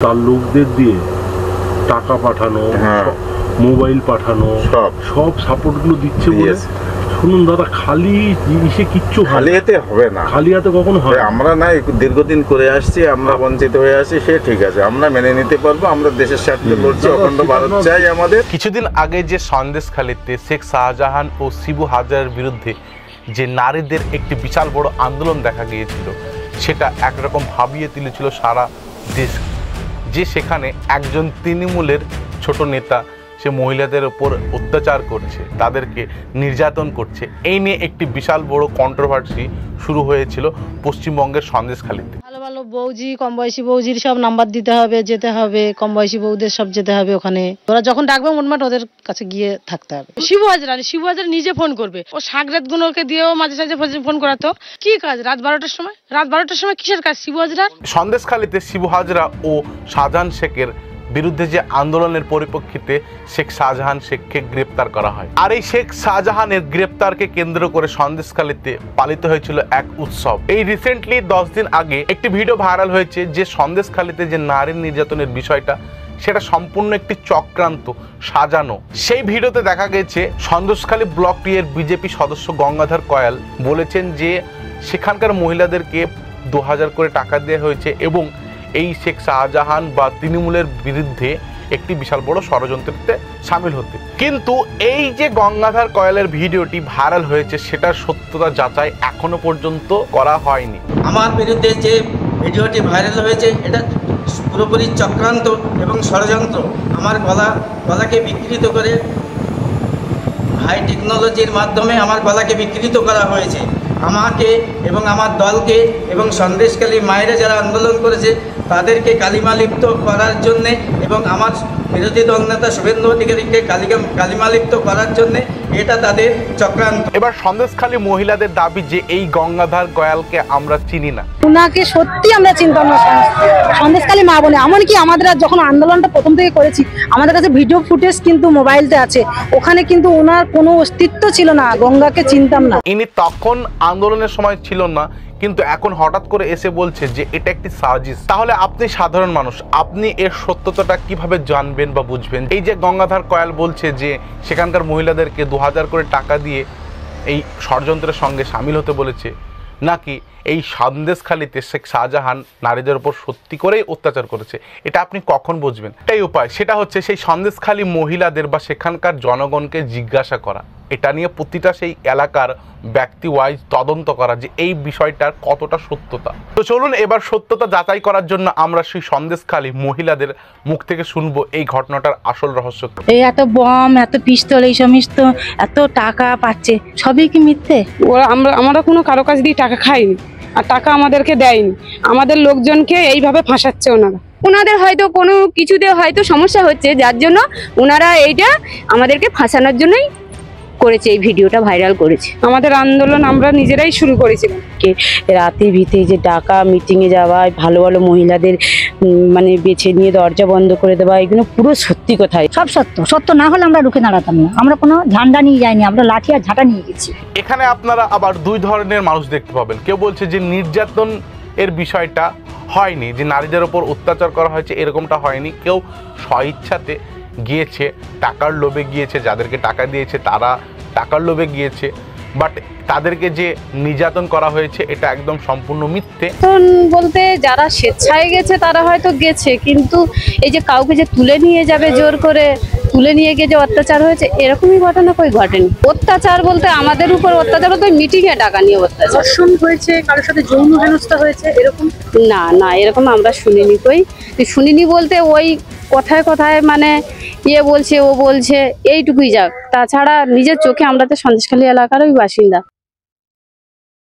তার লোকদের দিয়ে টাকা পাঠানো, মোবাইল পাঠানো, সব সাপোর্টগুলো দিচ্ছে বলে। শুনুন দাদা, খালি জিনিসে কিচ্ছু খালি হাতে হবে না, খালি হাতে কখনো হয়। আমরা না দীর্ঘদিন করে আসছি, আমরা বঞ্চিত হয়ে আসি, সে ঠিক আছে, আমরা মেনে নিতে পারবো। আমরা দেশের স্বার্থে লড়ছি, অখণ্ড ভারত চাই আমাদের। কিছুদিন আগে যে সন্দেশখালীতে শেখ শাহজাহান ও শিবু হাজারের বিরুদ্ধে যে নারীদের একটি বিশাল বড় আন্দোলন দেখা গিয়েছিল, সেটা একরকম ভাবিয়ে তুলেছিল সারা দেশ। যে সেখানে একজন তৃণমূলের ছোট নেতা সে মহিলাদের ওপর অত্যাচার করছে, তাদেরকে নির্যাতন করছে, এই নিয়ে একটি বিশাল বড় কন্ট্রোভার্সি শুরু হয়েছিল পশ্চিমবঙ্গের সন্দেশখালীতে। ভালো ভালো বৌজি, কম বয়সী বৌজির সব নাম্বার দিতে হবে, যেতে হবে, কম বয়সী বৌদের সব যেতে হবে ওখানে। ওরা যখন ডাকবে মোটমাট ওদের কাছে গিয়ে থাকতে হবে। শিবু হাজরা নিজে ফোন করবে, ও সাগরেত গুলোকে দিয়েও মাঝে সাঝে ফোন করাতো। কি কাজ রাত 12টার সময় কিসের কাজ শিবু হাজরার? সন্দেশখালীতে শিবু হাজরা ও শাহজাহান শেখের বিরুদ্ধে যে আন্দোলনের পরিপ্রেক্ষিতে শেখ শাহজাহান শেখকে গ্রেপ্তার করা হয়। আর এই শেখ শাহজাহানের গ্রেপ্তারকে কেন্দ্র করে সন্দেশখালীতে পালিত হয়েছিল এক উৎসব। এই রিসেন্টলি 10 দিন আগে একটি ভিডিও ভাইরাল হয়েছে, যে সন্দেশখালীতে যে নারী নির্যাতনের বিষয়টা, সেটা সম্পূর্ণ একটি চক্রান্ত, সাজানো। সেই ভিডিওতে দেখা গেছে সন্দেশখালী ব্লক 2 এর বিজেপি সদস্য গঙ্গাধর কয়াল বলেছেন যে সেখানকার মহিলাদেরকে 2000 করে টাকা দেওয়া হয়েছে এবং এই শেখ শাহজাহান বা তৃণমূলের বিরুদ্ধে একটি বিশাল বড় ষড়যন্ত্রে সামিল হতে। কিন্তু এই যে গঙ্গাধর কয়ালের ভিডিওটি ভাইরাল হয়েছে, সেটার সত্যতা যাচাই এখনো পর্যন্ত করা হয়নি। আমার বিরুদ্ধে যে ভিডিওটি ভাইরাল হয়েছে, এটা পুরোপুরি চক্রান্ত এবং ষড়যন্ত্র। আমার গলাকে বিকৃত করে হাই টেকনোলজির মাধ্যমে আমার গলাকে বিকৃত করা হয়েছে। আমাকে এবং আমার দলকে এবং সন্দেশখালী মায়েরা যারা আন্দোলন করেছে তাদেরকে কালিমালিপ্ত করার জন্যে এবং আমার বিরোধী দল নেতা শুভেন্দু অধিকারীকে কালিমালিপ্ত করার জন্যে এটা তাদের চক্রান্ত। এবার সন্দেশখালী মহিলাদের দাবি যে এই গঙ্গাধর কয়ালকে আমরা চিনি না। ওনাকে সত্যি আমরা চিনতাম না। সন্দেশখালী মা বলে, এমনকি আমাদের যখন আন্দোলনটা প্রথম থেকে করেছি, আমাদের কাছে ভিডিও ফুটেজ কিন্তু মোবাইলতে আছে, ওখানে কিন্তু ওনার কোনো অস্তিত্ব ছিল না, গঙ্গাকে চিনতাম না। ইনি তখন আন্দোলনের সময় ছিল না, কিন্তু এখন হঠাৎ করে এসে বলছে যে এটা একটি সাজিশ। তাহলে আপনি সাধারণ মানুষ, আপনি এর সত্যতাটা কিভাবে জানবেন বা বুঝবেন? এই যে গঙ্গাধর কয়াল বলছে যে সেখানকার মহিলাদেরকে 2000 করে টাকা দিয়ে এই ষড়যন্ত্রের সঙ্গে সামিল হতে বলেছে, নাকি এই সন্দেশখালীতে শেখ শাহজাহান নারীদের উপর সত্যি করেই অত্যাচার করেছে, এটা আপনি কখন বুঝবেন? এটাই উপায়, সেটা হচ্ছে সেই সন্দেশখালী মহিলাদের বা সেখানকার জনগণকে জিজ্ঞাসা করা, এটা নিয়ে প্রতিটা সেই এলাকার ব্যক্তি ওয়াইজ তদন্ত করা যে এই বিষয়টার কতটা সত্যতা। তো চলুন এবার সত্যতা যাচাই করার জন্য আমরা সেই সন্দেশখালী মহিলাদের মুখ থেকে শুনবো এই ঘটনাটার আসল রহস্য। এই এত বম, এত পিস্তল, এই সমস্ত এত টাকা পাচ্ছে, সবই কি মিথ্যে? আমরা কোনো কারো কাছ দিয়ে টাকা খাইনি, আর টাকা আমাদেরকে দেয়নি। আমাদের লোকজনকে এইভাবে ফাঁসাচ্ছে ওনাদের হয়তো কোনো কিছুতে হয়তো সমস্যা হচ্ছে, যার জন্য ওনারা এইটা আমাদেরকে ফাঁসানোর জন্যই করেছে, এই ভিডিওটা ভাইরাল করেছে। আমাদের আন্দোলন আমরা নিজেরাই শুরু করেছিলাম। রাতে ভিতে যে টাকা মিটিংয়ে যাওয়া, ভালো ভালো মহিলাদের মানে বেছে নিয়ে দরজা বন্ধ করে দেওয়া, এগুলো পুরো সত্যি কথাই। সব সত্য না হলে আমরা রুখে দাঁড়াতাম না। আমরা কোনো ঝান্ডা নিয়ে যাইনি, আমরা লাঠি আর ঝাঁটা নিয়ে গেছি। এখানে আপনারা আবার দুই ধরনের মানুষ দেখতে পাবেন। কেউ বলছে যে নির্যাতন এর বিষয়টা হয়নি, যে নারীদের ওপর অত্যাচার করা হয়েছে, এরকমটা হয়নি। কেউ স্বইচ্ছাতে গিয়েছে, টাকার লোভে গিয়েছে, যাদেরকে টাকা দিয়েছে তারা টাকার লোভে গিয়েছে, বাট তাদেরকে যে নির্যাতন করা হয়েছে এটা একদম সম্পূর্ণ মিথ্যে। বলতে যারা স্বেচ্ছায় গেছে তারা হয়তো গেছে, কিন্তু এই যে কাউকে যে তুলে নিয়ে যাবে, জোর করে তুলে নিয়ে গিয়ে যে অত্যাচার হয়েছে, এরকমই ঘটনা কই ঘটেনি। অত্যাচার বলতে আমাদের উপর অত্যাচার হতো মিটিংয়ে টাকা নিয়ে অত্যাচার। ধর্ষণ হয়েছে, কারোর সাথে যৌন হেনস্থা হয়েছে, এরকম না এরকম আমরা শুনিনি। শুনিনি বলতে ওই কথায় মানে বলছে, ও বলছে, এইটুকুই যাক। তাছাড়া নিজের চোখে, আমরা তো সন্দেশখালী এলাকারই বাসিন্দা,